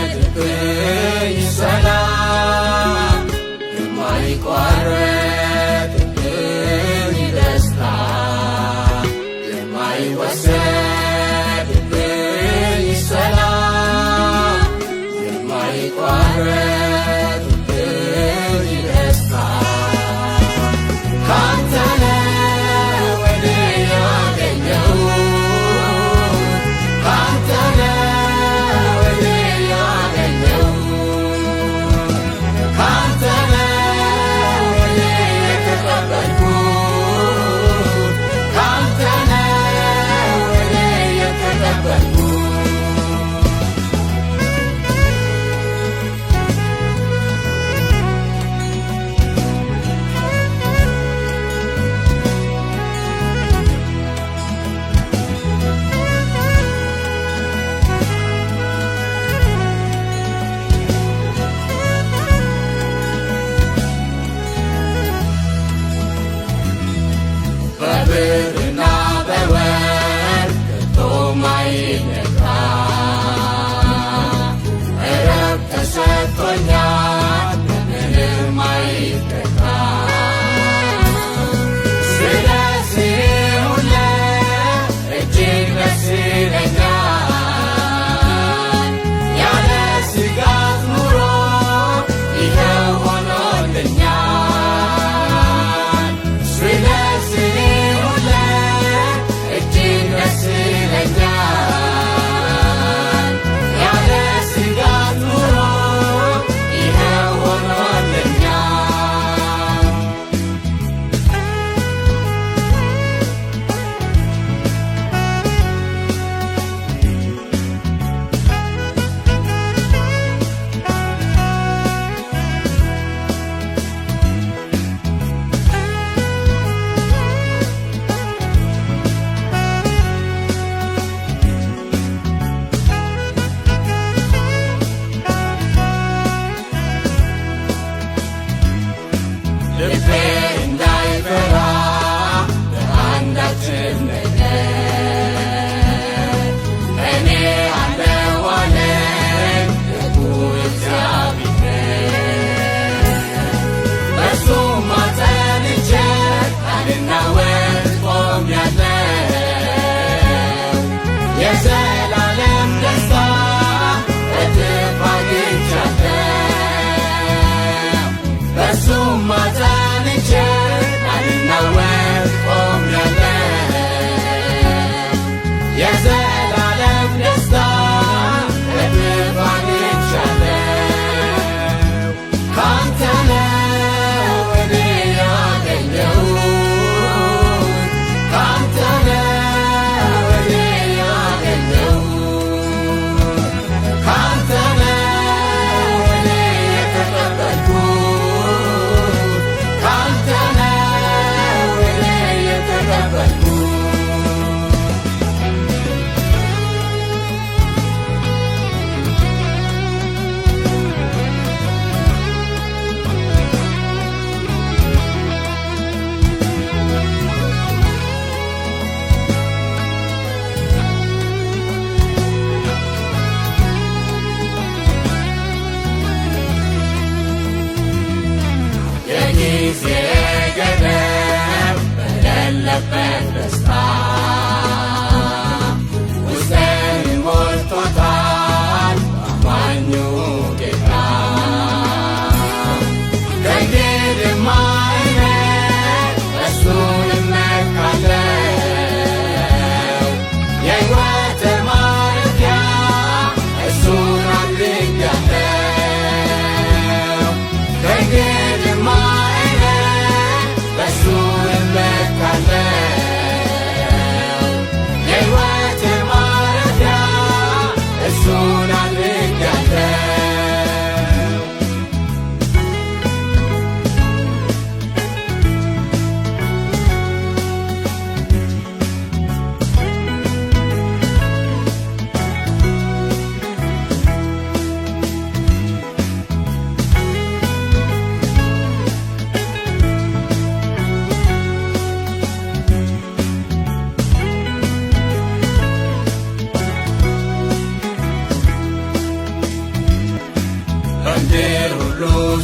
የማይወሰድብኝ ሰላም የማይቋረጥብኝ ደስታ የማይወሰድብኝ ሰላም የማይቋረጥብኝ ደስታ ካንተ ነው እኔ ያገኘሁት ካንተ ነው እኔ ያገኘሁት ካንተ ነው እኔ የተቀበልኩት ካንተ ነው እኔ የተቀበልኩት በብርና በወርቅ ከቶ ማይለካ ዕረፍት ተሰጥቶኛል በምንም አይተካ። ስለዚህ ሁሌ እጅግ ደስ ይለኛል ያለ ስጋት ኑሮ ይኸው ሆኖልኛል። ስለዚህ ሁሌ እጅግ ደስ ይለኛል ያለ ስጋት ኑሮ ይኸው ሆኖልኛል። ልቤ እንዳይፈራ በአንዳችም ነገር እኔ አለሁ አለኝ ደጉ እግዚአብሔር። በእርሱም ጸንቼ ሳልናወጥ ቆሜያለሁ የዘላለም ደስታ እጥፍ አግኝቻለሁ። በእርሱም ጸንቼ ሳልናወጥ ቆሜያለሁ የዘላለም ደስታ እጥፍ አግኝቻለሁ። ካንተ ነው እኔ ያገኘሁት ካንተ ነው እኔ ያገኘሁት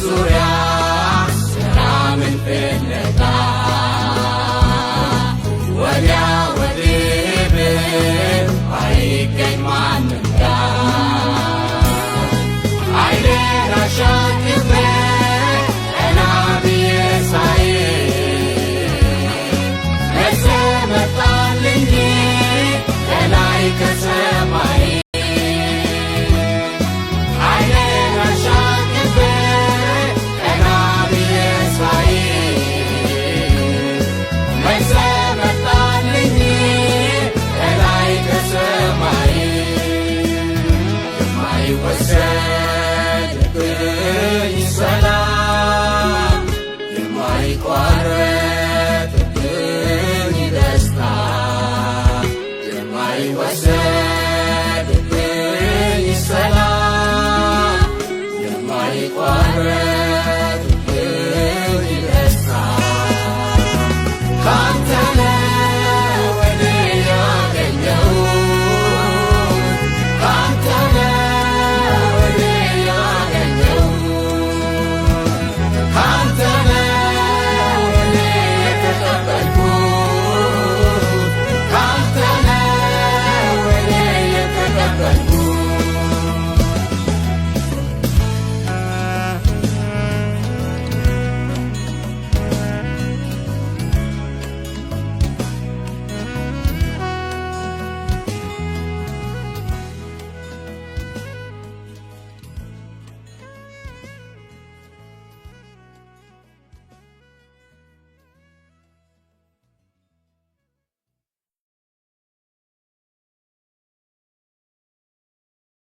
ዙሪያ